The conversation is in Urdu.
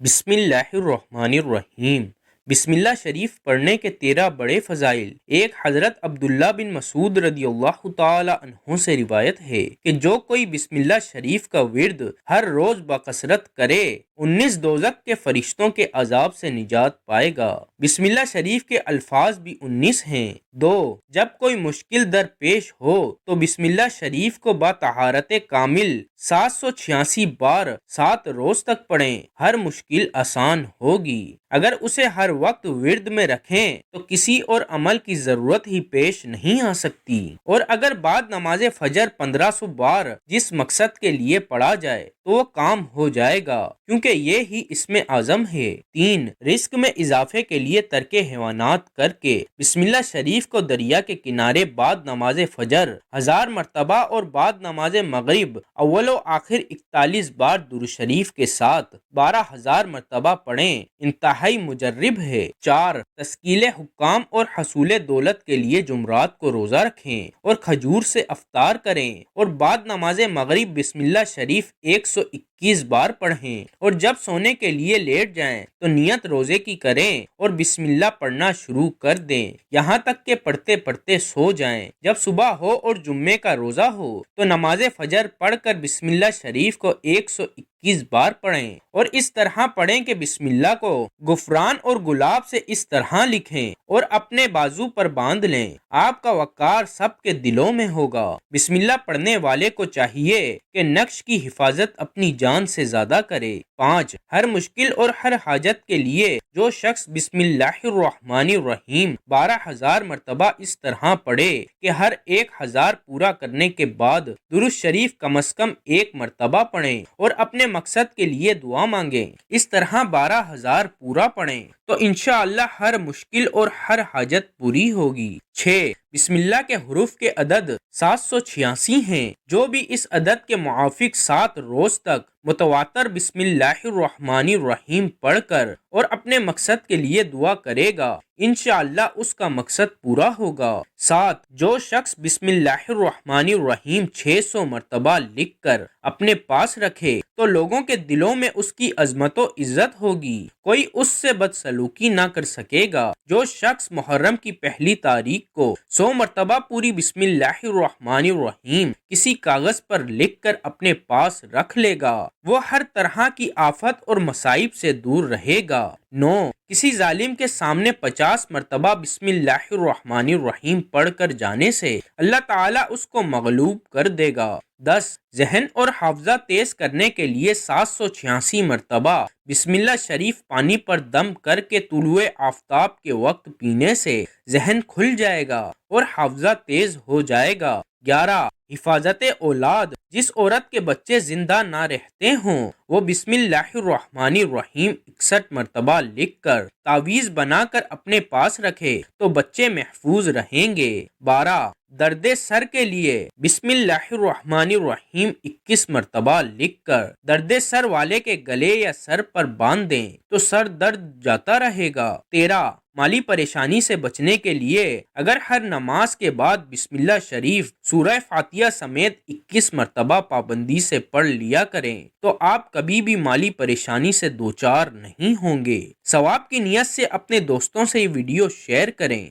بسم اللہ الرحمن الرحیم۔ بسم اللہ شریف پڑھنے کے 13 بڑے فضائل۔ ایک حضرت عبداللہ بن مسعود رضی اللہ تعالی عنہ سے روایت ہے کہ جو کوئی بسم اللہ شریف کا ورد ہر روز بکثرت کرے 19 دوزخ کے فرشتوں کے عذاب سے نجات پائے گا۔ بسم اللہ شریف کے الفاظ بھی 19 ہیں۔ 2. جب کوئی مشکل در پیش ہو تو بسم اللہ شریف کو بطہارت کامل 786 بار 7 روز تک پڑھیں، ہر مشکل آسان ہوگی۔ اگر اسے ہر وقت ورد میں رکھیں تو کسی اور عمل کی ضرورت ہی پیش نہیں آ سکتی، اور اگر بعد نماز فجر 1500 بار جس مقصد کے لیے پڑھا جائے تو وہ کام ہو جائے گا، کیونکہ یہ ہی اسم اعظم ہے۔ 3. رزق میں اضافے کے لیے ترک حیوانات کر کے بسم اللہ شریف کو دریا کے کنارے بعد نماز فجر 1000 مرتبہ اور بعد نماز مغرب اول و آخر 41 بار درود شریف کے ساتھ 12000 مرتبہ پڑھیں، انتہائی مجرب ہے۔ 4. تسکیل حکام اور حصول دولت کے لیے جمعرات کو روزہ رکھیں اور کھجور سے افطار کریں، اور بعد نماز مغرب بسم اللہ شریف 121 بار پڑھیں، اور جب سونے کے لیے لیٹ جائیں تو نیت روزے کی کریں اور بسم اللہ پڑھنا شروع کر دیں یہاں تک کہ پڑھتے پڑھتے سو جائیں۔ جب صبح ہو اور جمعے کا روزہ ہو تو نماز فجر پڑھ کر بسم اللہ شریف کو 121 بار پڑھیں، اور اس طرح پڑھیں کہ بسم اللہ کو غفران اور گلاب سے اس طرح لکھیں اور اپنے بازو پر باندھ لیں، آپ کا وقار سب کے دلوں میں ہوگا۔ بسم اللہ پڑھنے والے کو چاہیے کہ نقش کی حفاظت اپنی جان سے زیادہ کرے۔ 5. ہر مشکل اور ہر حاجت کے لیے جو شخص بسم اللہ الرحمن الرحیم 12000 مرتبہ اس طرح پڑھے کہ ہر 1000 پورا کرنے کے بعد درود شریف کم از کم 1 مرتبہ پڑھیں اور اپنے مقصد کے لیے دعا مانگیں، اس طرح 12000 پورا پڑھیں تو انشاءاللہ ہر مشکل اور ہر حاجت پوری ہوگی۔ 6. بسم اللہ کے حروف کے عدد 786 ہیں۔ جو بھی اس عدد کے موافق 7 روز تک متواتر بسم اللہ الرحمن الرحیم پڑھ کر اور اپنے مقصد کے لیے دعا کرے گا، انشاءاللہ اس کا مقصد پورا ہوگا۔ 7. جو شخص بسم اللہ الرحمن الرحیم 600 مرتبہ لکھ کر اپنے پاس رکھے تو لوگوں کے دلوں میں اس کی عظمت و عزت ہوگی، کوئی اس سے بدسلوکی نہ کر سکے گا۔ جو شخص محرم کی پہلی تاریخ کو 100 مرتبہ پوری بسم اللہ الرحمن الرحیم کسی کاغذ پر لکھ کر اپنے پاس رکھ لے گا، وہ ہر طرح کی آفت اور مصائب سے دور رہے گا۔ 9. کسی ظالم کے سامنے 50 مرتبہ بسم اللہ الرحمن الرحیم پڑھ کر جانے سے اللہ تعالیٰ اس کو مغلوب کر دے گا۔ 10. ذہن اور حافظہ تیز کرنے کے لیے 786 مرتبہ بسم اللہ شریف پانی پر دم کر کے طلوع آفتاب کے وقت پینے سے ذہن کھل جائے گا اور حافظہ تیز ہو جائے گا۔ 11. حفاظت اولاد، جس عورت کے بچے زندہ نہ رہتے ہوں وہ بسم اللہ الرحمن الرحیم 61 مرتبہ لکھ کر تعویذ بنا کر اپنے پاس رکھے تو بچے محفوظ رہیں گے۔ 12. درد سر کے لیے بسم اللہ الرحمن الرحیم 21 مرتبہ لکھ کر درد سر والے کے گلے یا سر پر باندھ دیں تو سر درد جاتا رہے گا۔ 13. مالی پریشانی سے بچنے کے لیے اگر ہر نماز کے بعد بسم اللہ شریف سورہ فاتحہ سمیت 21 مرتبہ پابندی سے پڑھ لیا کریں تو آپ کبھی بھی مالی پریشانی سے دوچار نہیں ہوں گے۔ ثواب کی نیت سے اپنے دوستوں سے یہ ویڈیو شیئر کریں۔